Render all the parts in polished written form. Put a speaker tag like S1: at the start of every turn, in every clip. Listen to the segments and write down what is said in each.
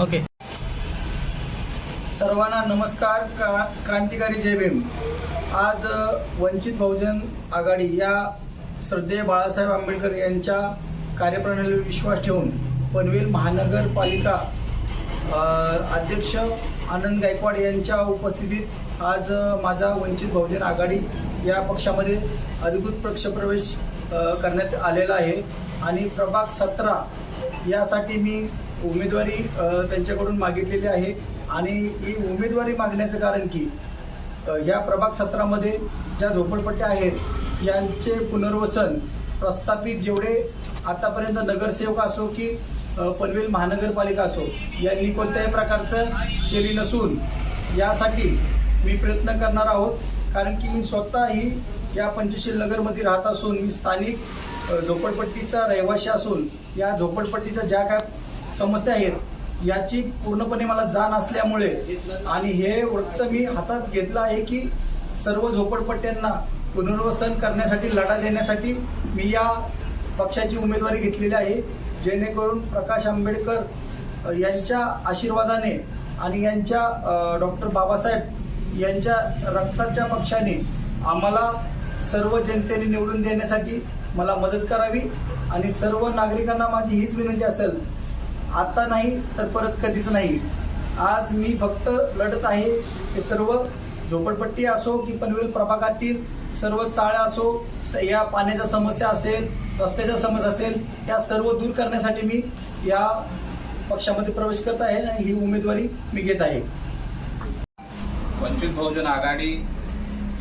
S1: Okay.
S2: सर्वांना नमस्कार. क्रांतिकारी जय भीम. आज वंचित बहुजन आघाडी या श्रद्धेय बाळासाहेब आंबेडकर यांच्या कार्यप्रणालीवर विश्वास ठेवून पनवेल महानगरपालिका अध्यक्ष आनंद गायकवाड यांच्या उपस्थितीत आज माझा वंचित बहुजन आघाडी या पक्षामध्ये अधिकृत पक्षप्रवेश करण्यात आलेला आहे आणि प्रभाग 17 यासाठी मी उमेदवारी त्यांच्याकडून मागितलेली आहे. आणि ही उमेदवारी मागण्याचं कारण की या प्रभाग 17 मध्ये ज्या झोपडपट्ट्या आहेत यांचे पुनर्वसन प्रस्थापित जेवढे आतापर्यंत नगरसेवक असो की पनवेल महानगरपालिका असो यांनी कोणत्याही प्रकारचं केली नसून यासाठी मी प्रयत्न करणार आहोत. कारण की मी स्वतःही या पंचशील नगरमध्ये राहत असून मी स्थानिक झोपडपट्टीचा रहिवासी असून या झोपडपट्टीच्या ज्या काय समस्या आहेत याची पूर्णपणे मला जाण असल्यामुळे आणि हे वृत्त मी हातात घेतलं आहे की सर्व झोपडपट्ट्यांना पुनर्वसन करण्यासाठी लढा देण्यासाठी मी या पक्षाची उमेदवारी घेतलेली आहे. जेणेकरून प्रकाश आंबेडकर यांच्या आशीर्वादाने आणि यांच्या डॉक्टर बाबासाहेब यांच्या रक्ताच्या पक्षाने आम्हाला सर्व जनतेने निवडून देण्यासाठी मला मदत करावी. आणि सर्व नागरिकांना माझी हीच विनंती असेल, आता नाही तर परत कधीच नाही. आज मी फक्त लढत आहे ते सर्व झोपडपट्टी असो की पनवेल प्रभागातील सर्व चाळ्या असो, या पाण्याच्या समस्या असेल, रस्त्याच्या समस्या असेल, या सर्व दूर करण्यासाठी मी या पक्षामध्ये प्रवेश करत आहे आणि ही उमेदवारी मी घेत आहे.
S3: वंचित बहुजन आघाडी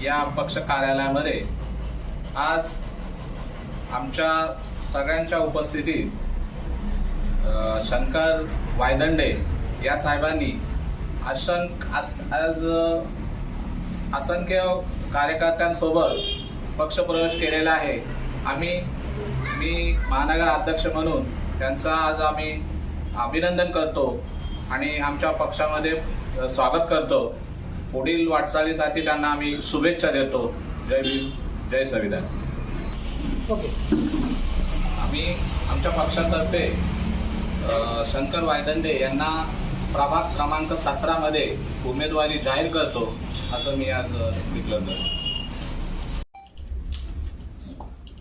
S3: या पक्ष कार्यालयामध्ये आज आमच्या सगळ्यांच्या उपस्थितीत शंकर वायदंडे या साहेबांनी आज असंख्य कार्यकर्त्यांसोबत पक्षप्रवेश केलेला आहे. मी महानगर अध्यक्ष म्हणून त्यांचा आज आम्ही अभिनंदन करतो आणि आमच्या पक्षामध्ये स्वागत करतो. पुढील वाटचालीसाठी त्यांना आम्ही शुभेच्छा देतो. जय भीम, जय संविधान. आम्ही आमच्या पक्षातर्फे शंकर वायदंडे यांना प्रभाग क्रमांक 17 मध्ये उमेदवारी जाहीर करतो असं मी आज डिक्लेअर करतो.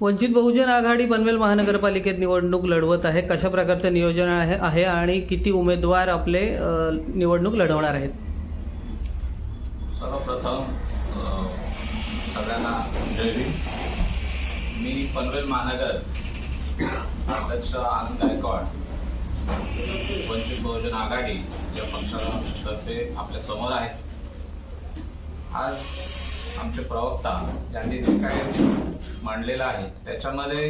S1: वंचित बहुजन आघाडी पनवेल महानगरपालिकेत निवडणूक लढवत आहे. कशा प्रकारचं नियोजन आहे आणि किती उमेदवार आपले निवडणूक लढवणार आहेत?
S3: सर्वप्रथम सगळ्यांना जय भीम. मी पनवेल महानगर अध्यक्ष आनंद गायकवाड वंचित बहुजन आघाडी या पक्षातर्फे आपल्या समोर आहे. आज आमचे प्रवक्ता यांनी जे काही मांडलेलं आहे त्याच्यामध्ये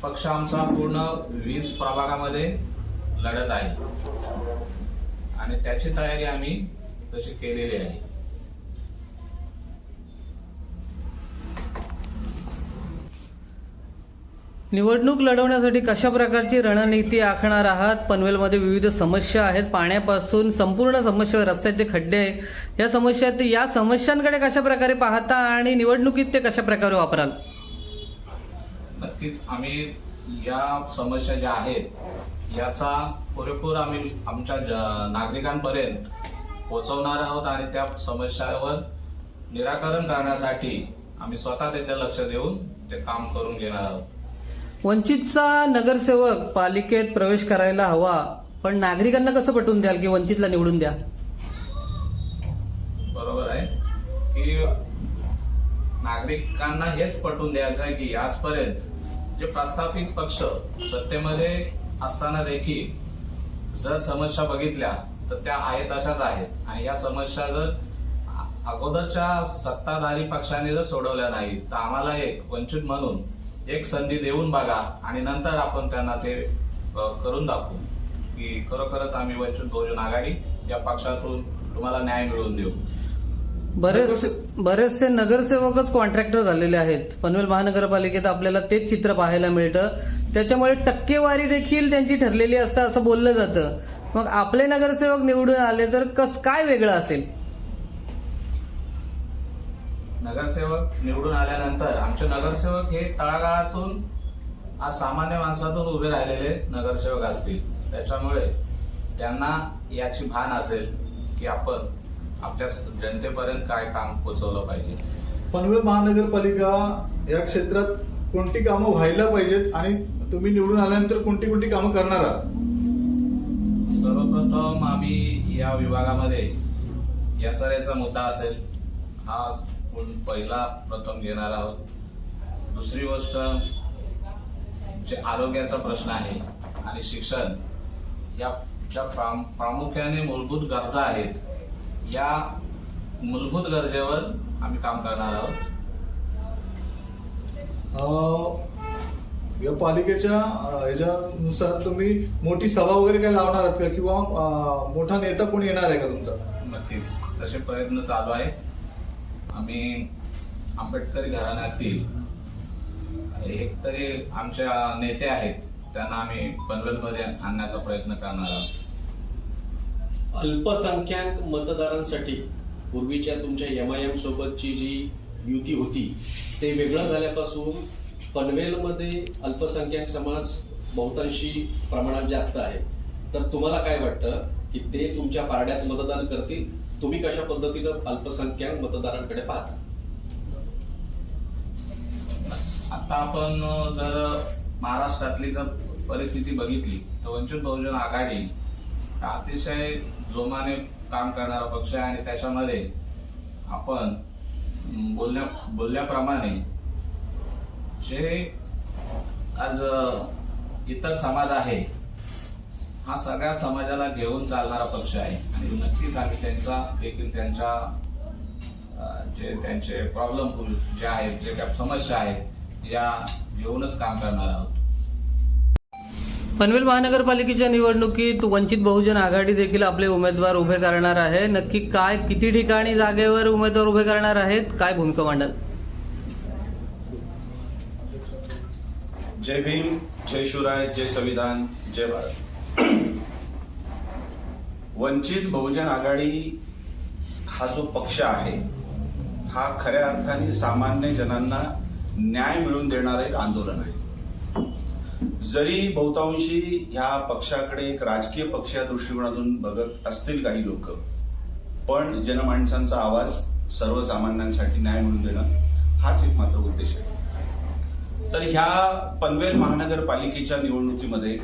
S3: पक्ष आमचा पूर्ण 20 प्रभागामध्ये लढत आहे आणि त्याची तयारी आम्ही तशी केलेली आहे.
S1: निवडणूक लढवण्यासाठी कशा प्रकारची रणनीती आखणार आहात? पनवेलमध्ये विविध समस्या आहेत, पाण्यापासून संपूर्ण समस्या, रस्त्याचे खड्डे आहे, या समस्यांकडे कशा प्रकारे पाहता आणि निवडणुकीत ते कशा प्रकारे वापराल?
S3: नक्कीच आम्ही या समस्या ज्या आहेत याचा पुरेपूर आम्ही आमच्या नागरिकांपर्यंत पोहोचवणार आहोत आणि त्या समस्यावर निराकरण करण्यासाठी आम्ही स्वतः तिथे लक्ष देऊन ते काम करून घेणार आहोत.
S1: वंचितचा नगरसेवक पालिकेत प्रवेश करायला हवा, पण नागरिकांना कसं पटवून द्याल की वंचितला निवडून द्या?
S3: बरोबर आहे की नागरिकांना हेच पटवून द्यायचं आहे की आजपर्यंत जे प्रस्थापित पक्ष सत्तेमध्ये असताना देखील जर समस्या बघितल्या तर त्या आहेत अशाच आहेत आणि या समस्या जर अगोदरच्या सत्ताधारी पक्षाने जर सोडवल्या नाही तर आम्हाला एक वंचित म्हणून एक संधी देऊन बघा आणि नंतर आपण त्यांना ते करून दाखवू की खरोखरच आम्ही वंचित बहुजन आघाडी या पक्षातून तुम्हाला न्याय मिळवून देऊ.
S1: बरेचसे नगरसेवकच कॉन्ट्रॅक्टर झालेले आहेत. पनवेल महानगरपालिकेत आपल्याला तेच चित्र पाहायला मिळतं. त्याच्यामुळे टक्केवारी देखील त्यांची ठरलेली असते असं बोललं जातं. मग आपले नगरसेवक निवडून आले तर काय वेगळं असेल?
S3: नगरसेवक निवडून आल्यानंतर आमचे नगरसेवक हे तळागाळातून आज सामान्य माणसातून उभे राहिलेले नगरसेवक असतील. त्याच्यामुळे त्यांना याची भान असेल की आपण आपल्या जनतेपर्यंत काय काम पोहोचवलं पाहिजे.
S4: पनवेल महानगरपालिका या क्षेत्रात कोणती कामं व्हायला पाहिजेत आणि तुम्ही निवडून आल्यानंतर कोणती कोणती कामं करणार आहात?
S3: सर्वप्रथम आम्ही या विभागामध्ये एसआरएचा मुद्दा असेल हा पहिला प्रथम घेणार आहोत. दुसरी गोष्ट जे आरोग्याचा प्रश्न आहे आणि शिक्षण या ज्या प्रामुख्याने मूलभूत गरजा आहेत, या मूलभूत गरजेवर आम्ही काम करणार आहोत.
S4: या पालिकेच्या ह्याच्यानुसार तुम्ही मोठी सभा वगैरे काय लावणार आहात का, किंवा मोठा नेता कोणी येणार आहे का तुमचा?
S3: नक्कीच तसे प्रयत्न चालू आहेत. आम्ही आंबेडकरी घराण्यातील एक तरी आमच्या नेते आहेत त्यांना आम्ही पनवेलमध्ये आणण्याचा प्रयत्न करणार आहोत.
S5: अल्पसंख्याक मतदारांसाठी पूर्वीच्या तुमच्या MIM सोबतची जी युती होती ते वेगळं झाल्यापासून पनवेलमध्ये अल्पसंख्याक समाज बहुतांशी प्रमाणात जास्त आहे. तर तुम्हाला काय वाटतं की ते तुमच्या पारड्यात मतदान करतील? तुम्ही कशा पद्धतीनं अल्पसंख्याक मतदारांकडे पाहता?
S3: आता आपण जर महाराष्ट्रातली जर परिस्थिती बघितली तर वंचित बहुजन आघाडी हा अतिशय जोमाने काम करणारा पक्ष आहे आणि त्याच्यामध्ये आपण बोलल्याप्रमाणे जे आज इतर समाज आहे हा सगळ्या समाजाला घेऊन चालणारा पक्ष आहे आणि नक्कीच आम्ही त्यांच्या जे त्यांचे प्रॉब्लेम जे आहेत, जे काही समस्या आहेत या घेऊनच काम करणार आहोत.
S1: पनवेल महानगरपालिकेच्या निवडणुकीत वंचित बहुजन आघाडी देखील आपले उमेदवार उभे करणार आहे. नक्की काय, किती ठिकाणी जागेवर उमेदवार उभे करणार आहेत, काय भूमिका मांडाल?
S6: जय भीम, जय शिवराय, जय संविधान, जय भारत. वंचित बहुजन आघाडी हा जो पक्ष आहे हा खऱ्या अर्थाने सामान्य जनांना न्याय मिळवून देणारं एक आंदोलन आहे. जरी बहुतांशी ह्या पक्षाकडे एक राजकीय पक्ष या दृष्टिकोनातून बघत असतील काही लोक, पण जनमानसांचा आवाज सर्वसामान्यांसाठी न्याय मिळवून देणं हाच एक मात्र उद्देश आहे. तर ह्या पनवेल महानगरपालिकेच्या निवडणुकीमध्ये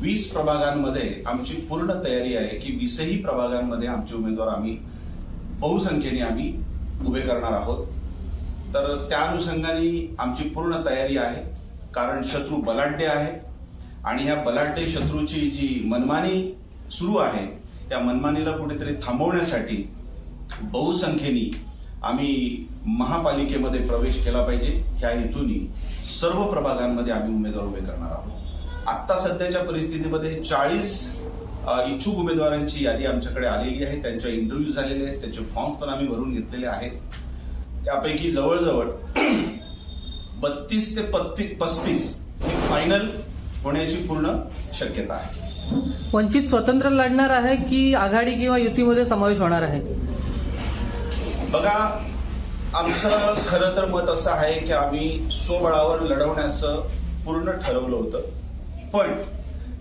S6: 20 प्रभागांमध्ये आमची पूर्ण तयारी आहे की 20ही प्रभागांमध्ये आमचे उमेदवार आम्ही बहुसंख्येने आम्ही उभे करणार आहोत. तर त्या अनुषंगाने आमची पूर्ण तयारी आहे, कारण शत्रू बलाढ्य आहे आणि ह्या बलाढ्य शत्रूची जी मनमानी सुरू आहे त्या मनमानीला कुठेतरी थांबवण्यासाठी बहुसंख्येने आम्ही महापालिकेमध्ये प्रवेश केला पाहिजे ह्या हेतूने सर्व प्रभागांमध्ये आम्ही उमेदवार उभे करणार आहोत. आता सध्याच्या परिस्थितीमध्ये 40 इच्छुक उमेदवारांची यादी आमच्याकडे आलेली आहे. त्यांच्या इंटरव्ह्यू झालेले आहेत, त्यांचे फॉर्म पण आम्ही भरून घेतलेले आहेत. त्यापैकी जवळजवळ 32 ते 35 ही फायनल होण्याची पूर्ण शक्यता आहे.
S1: वंचित स्वतंत्र लढणार आहे की आघाडी किंवा युतीमध्ये समावेश होणार आहे?
S6: बघा, आमचं खरं तर मत असं आहे की आम्ही स्वबळावर लढवण्याचं पूर्ण ठरवलं होतं, पण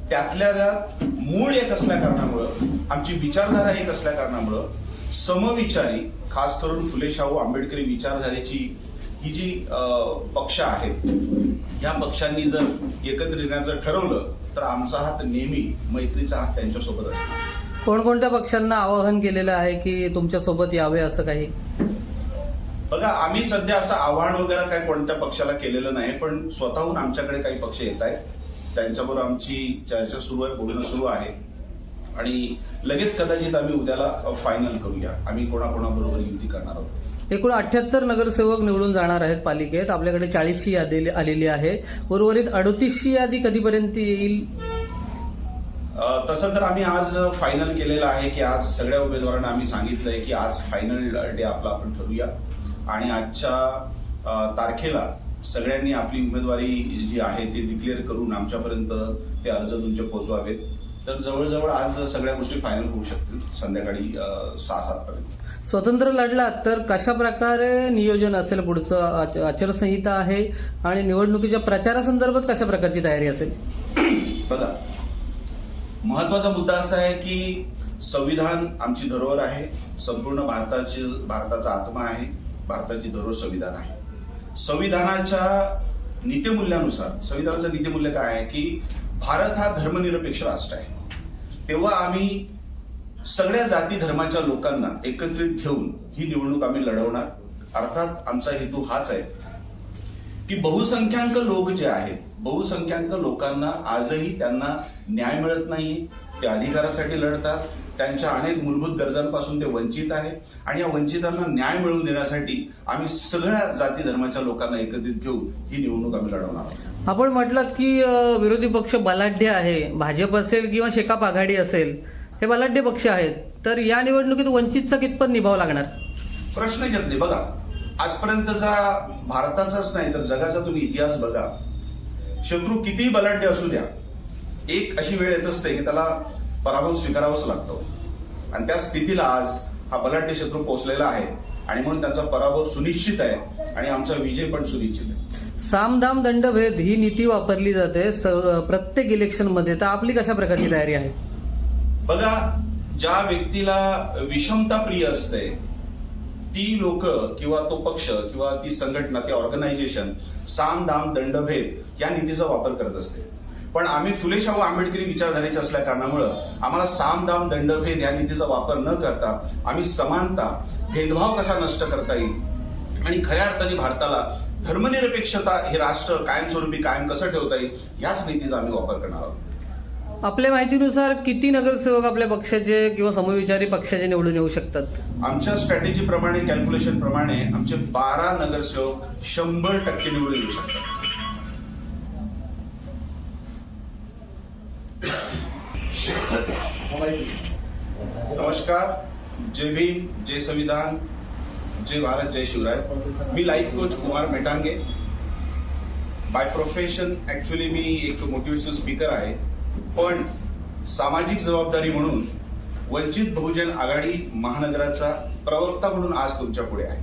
S6: त्यातल्या त्यात मूळ एक असल्या कारणामुळं, आमची विचारधारा एक असल्या कारणामुळं समविचारी, खास करून फुले शाहू आंबेडकरी विचारधारेची ही जी पक्ष आहेत या पक्षांनी जर एकत्र येण्याचं ठरवलं तर आमचा हात नेहमी मैत्रीचा हात त्यांच्यासोबत असतो.
S1: कोणकोणत्या पक्षांना आवाहन केलेलं आहे की तुमच्या सोबत यावे असं काही?
S6: बघा, आम्ही सध्या असं आवाहन वगैरे काय कोणत्या पक्षाला केलेलं नाही, पण स्वतःहून आमच्याकडे काही पक्ष येत आहेत, त्यांच्याबरोबर आमची चर्चा सुरू आहे, बोलणं सुरू आहे आणि लगेच कदाचित आम्ही उद्याला फायनल करूया आम्ही कोणाकोणाबरोबर युती करणार आहोत.
S1: एकूण 78 नगरसेवक निवडून जाणार आहेत पालिकेत. आपल्याकडे 40ची यादी आलेली आहे. उर्वरित 38ची यादी कधीपर्यंत येईल?
S6: तसं तर आम्ही आज फायनल केलेलं आहे की आज सगळ्या उमेदवारांना आम्ही सांगितलंय की आज फायनल डे आपला आपण ठरूया आणि आजच्या तारखेला सगळ्यांनी आपली उमेदवारी जी आहे ती डिक्लेअर करून आमच्यापर्यंत ते अर्ज तुमचे पोहोचवावेत. तर जवळजवळ आज सगळ्या गोष्टी फायनल होऊ शकतील संध्याकाळी 6-7 पर्यंत.
S1: स्वतंत्र लढलात तर कशा प्रकारे नियोजन असेल पुढचं? आचारसंहिता आहे आणि निवडणुकीच्या प्रचारासंदर्भात कशा प्रकारची तयारी असेल?
S6: बघा, महत्वाचा मुद्दा असा आहे की संविधान आमची धरोहर आहे. संपूर्ण भारताचा आत्मा आहे. भारताची धरोहर संविधान आहे. संविधानाच्या नीतिमूल्यानुसार संविधानाचं नीतिमूल्य काय आहे की भारत हा धर्मनिरपेक्ष राष्ट्र आहे. तेव्हा आम्ही सगळ्या जाती धर्माच्या लोकांना एकत्रित घेऊन ही निवडणूक आम्ही लढवणार. अर्थात आमचा हेतू हाच आहे की बहुसंख्याक लोक जे आहेत, बहुसंख्याक लोकांना आजही त्यांना न्याय मिळत नाही. ते अधिकारासाठी लढतात. त्यांच्या अनेक मूलभूत गरजांपासून ते वंचित आहे आणि या वंचितांना न्याय मिळवून देण्यासाठी आम्ही सगळ्या जाती धर्माच्या लोकांना एकत्रित घेऊन ही निवडणूक आम्ही लढवणार आहोत.
S1: आपण म्हटलं की विरोधी पक्ष बलाढ्य आहे. भाजप असेल किंवा शेकाप आघाडी असेल, हे बलाढ्य पक्ष आहेत. तर या निवडणुकीत वंचितचा कितपत निभाव लागणार?
S6: प्रश्नच येत नाही. बघा, आजपर्यंतचा भारताचाच नाही तर जगाचा तुम्ही इतिहास बघा. शत्रू कितीही बलाढ्य असू द्या, एक अशी वेळ येत असते की त्याला पराभव स्वीकारावाच लागतो. आणि त्या स्थितीला आज हा बलाढ्य शत्रू पोहोचलेला आहे आणि म्हणून त्यांचा पराभव सुनिश्चित आहे आणि आमचा विजय पण सुनिश्चित आहे.
S1: सामदाम दंडभेद ही नीती वापरली जाते प्रत्येक इलेक्शनमध्ये. तर आपली कशा प्रकारची तयारी आहे?
S6: बघा, ज्या व्यक्तीला विषमता प्रिय असते ती लोक किंवा तो पक्ष किंवा ती संघटना, ते ऑर्गनायझेशन साम दाम दंडभेद या नीतीचा वापर करत असते. पण आम्ही फुले शाहू आंबेडकरी विचारधारेचे असल्या कारणामुळं आम्हाला साम दाम दंडभेद या नीतीचा वापर न करता आम्ही समानता, भेदभाव कसा नष्ट करता येईल आणि खऱ्या अर्थाने भारताला धर्मनिरपेक्षता हे राष्ट्र कायमस्वरूपी कायम कसं ठेवता येईल याच नीतीचा आम्ही वापर करणार आहोत.
S1: आपल्या माहितीनुसार किती नगरसेवक आपल्या पक्षाचे किंवा समविचारी पक्षाचे निवडून येऊ शकतात?
S6: आमच्या स्ट्रॅटेजी प्रमाणे, कॅल्क्युलेशन प्रमाणे आमचे 12 नगरसेवक 100% निवडून येऊ शकतात. नमस्कार. जय भीम, जय संविधान, जय भारत, जय शिवराय. मी life coach Kumar Metange. By profession actually मी एक मोटिवेशनल स्पीकर आहे, पण सामाजिक जबाबदारी म्हणून वंचित बहुजन आघाडी महानगराचा प्रवक्ता म्हणून आज तुमच्या पुढे आहे.